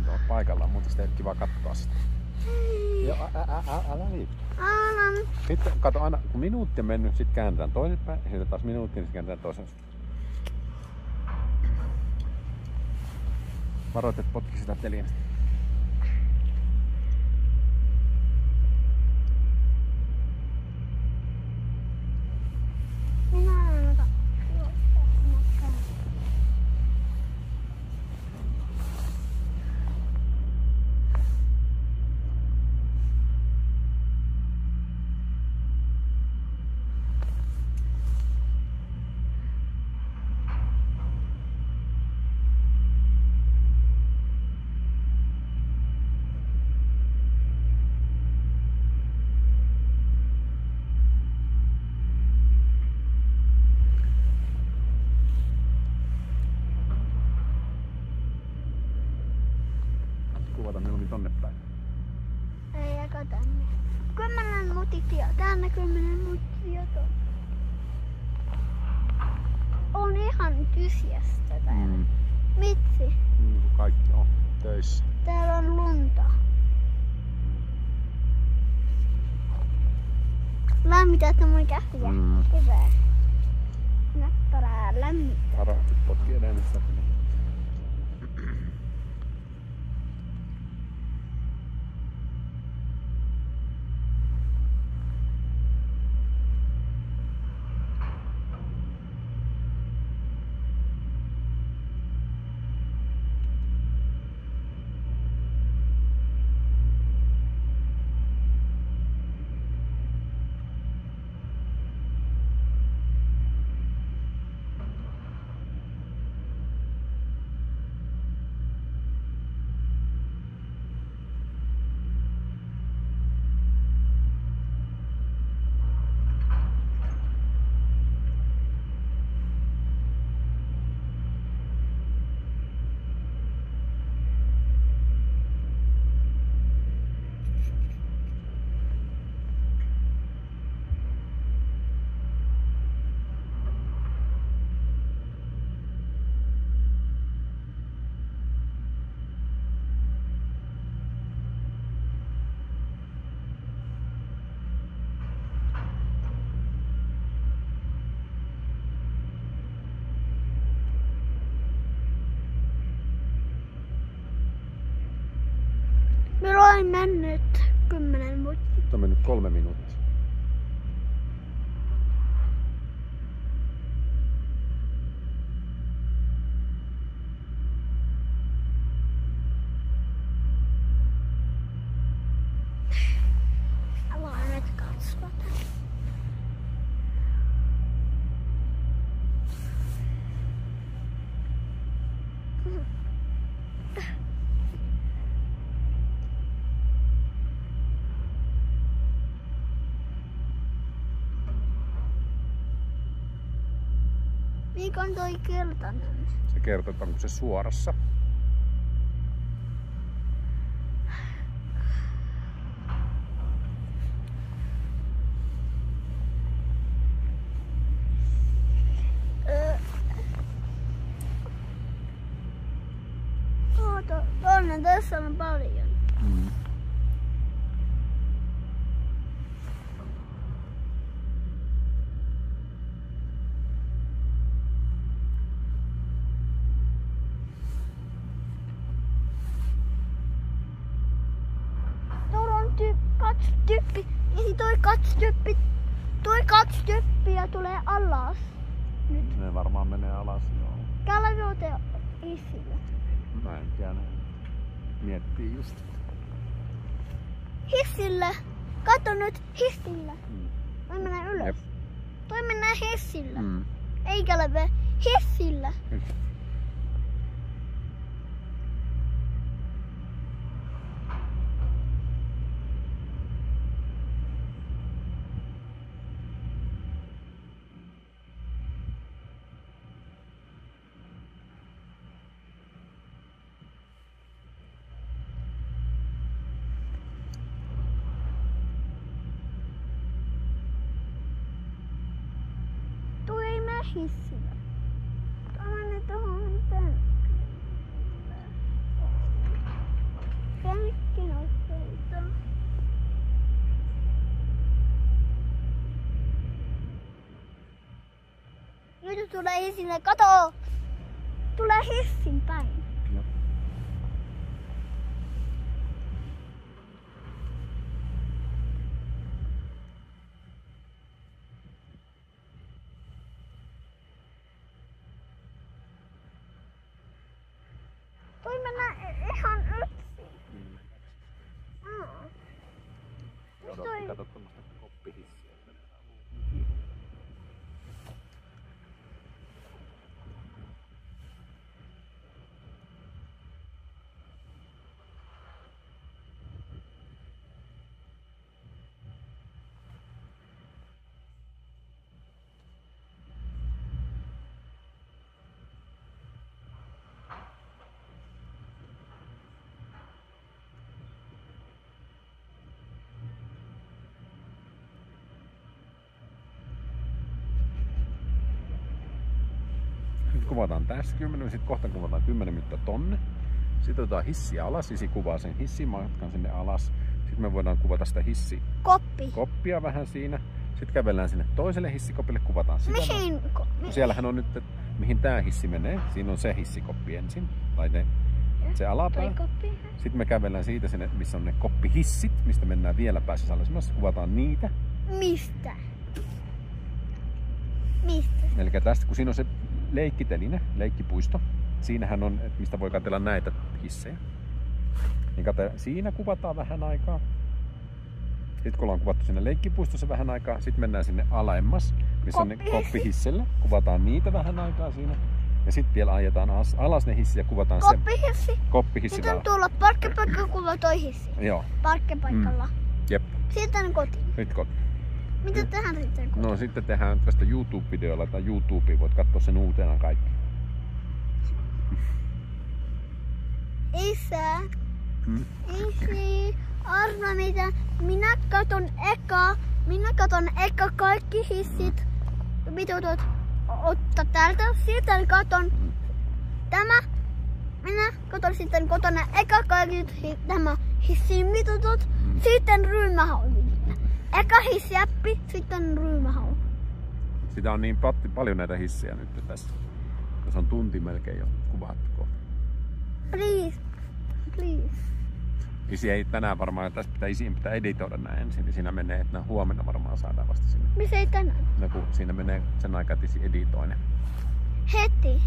olla paikallaan, muuten sitä ei ole kiva katsoa sitä. Joo, älä liiku. Sitten kato aina, kun minuutti on mennyt, sit käännetään toisinpäin, ja sitten taas minuutti, niin sit käännetään toisen. Varoit, et potki sitä telinestä. Kuvata mieluummin tonne päin. Ei, jaka tänne. 10 minuutit jo. Tänne 10 minuutit jo tuon. On ihan tyhjästä täällä. Vitsi. Niin kuin kaikki on töissä. Täällä on lunta. Lämmität mun käsiä. Hyvä. Näppärää lämmittää. Varoitti potki edellistä. Milloin on mennyt 10 minuuttia? Nyt on mennyt 3 minuuttia. Aloin nyt katsoa. Mikä on toi keltainen? Se kertoo, että onko se suorassa. Onne, tässä on paljon. Kaksi typpi. Ja toi kaksi typpiä tulee alas. Nyt. Ne varmaan menee alas, joo. Käydään hissillä. Mä en tiedä. Miettii just. Hissillä. Kato nyt hissillä. Toi menee ylös. Jep. Toi menee hissillä. Eikä läve hissillä. Hissillä. Tämä nyt on penkillä. tulee hissille, kato! Tulee hissin päin. Joo. Toi mennä ihan yksin. Odotti, kato tuommoista koppihissiä. Nyt kuvataan tässä 10, sitten kohta kuvataan 10 minuuttia tonne. Sitten otetaan hissiä alas, Isi kuvaa sen hissimatkan sinne alas. Sitten me voidaan kuvata sitä hissikoppia vähän siinä. Sitten kävellään sinne toiselle hissikopille, kuvataan sitä. Mihin? No siellähän on nyt, mihin tää hissi menee. Siinä on se hissikoppi ensin, tai se alapää. Sitten me kävellään siitä sinne, missä on ne koppihissit, mistä mennään vielä päässä alas. Kuvataan niitä. Mistä? Mistä? Eli tästä, kun siinä on se leikkiteline, leikkipuisto. Siinähän on, mistä voi katsella näitä hissejä. Niin siinä kuvataan vähän aikaa. Sitten kun ollaan kuvattu sinne leikkipuistossa vähän aikaa, sitten mennään sinne alemmas, missä on ne koppihissille. Kuvataan niitä vähän aikaa siinä. Ja sitten vielä ajetaan alas ne hissit ja kuvataan koppihissi. se koppihissi. Sitten tulla parkkipaikka, kuva toi hissi. Joo. Parkkipaikalla. Jep. Sitten kotiin. Nyt kotiin. Mitä tehdään sitten kotiin? No sitten tehdään tästä YouTube-videolla tai YouTubeen, voit katsoa sen uutena kaikki. Isä. Isi, arva mitä? Minä katon eka kaikki hissit. Mitä ottaa täältä? Sitten katon tämä. Minä katon sitten kotona eka kaikki tämä hissin mitutut. Sitten ryhmähauli. Eka hissiäppi, sitten ryhmähauli. Sitä on niin paljon näitä hissiä nyt tässä. Se on tunti melkein jo kuvattu kohta. Please. Isi ei tänään varmaan, tässä isiin pitää editoida näin ensin, niin siinä menee, että huomenna varmaan saadaan vasta sinne. Missä ei tänään? No kun siinä menee sen aikaa, että isi editoi ne. Heti.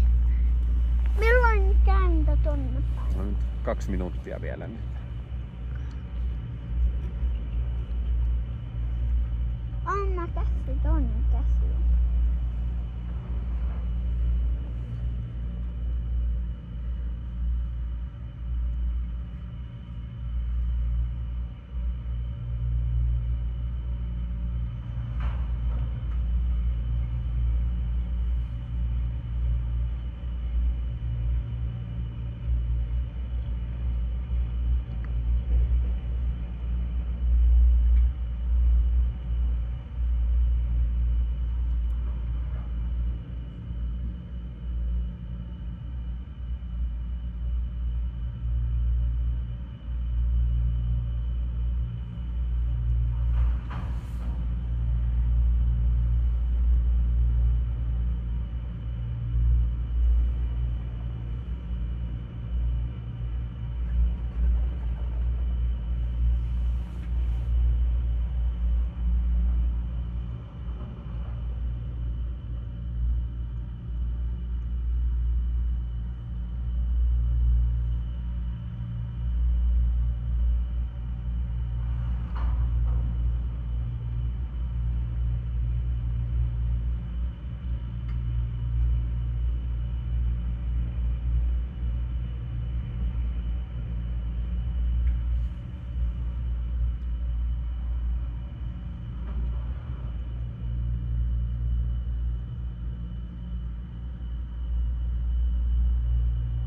Milloin kääntä tonne päin? No nyt 2 minuuttia vielä nyt. Anna käsi tonne käsi.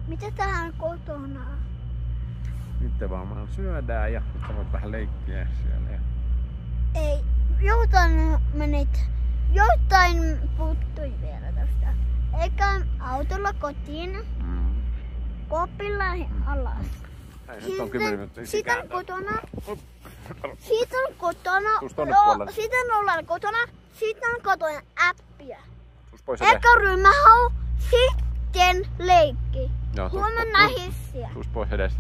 Mitä tähän kotona? Nyt vaan syödään ja nyt voit vähän leikkiä siellä. Ei, jotain puuttui vielä tästä. Eikä autolla kotiin, kopilla alas. Sitten 10 minuuttia. Sitten kotona. Sitten ollaan kotona, sitten kotona appia. pois edes. Eka ryhmähau, sitten leikki. Joo, Huomenna hissiä. tuus pois edes.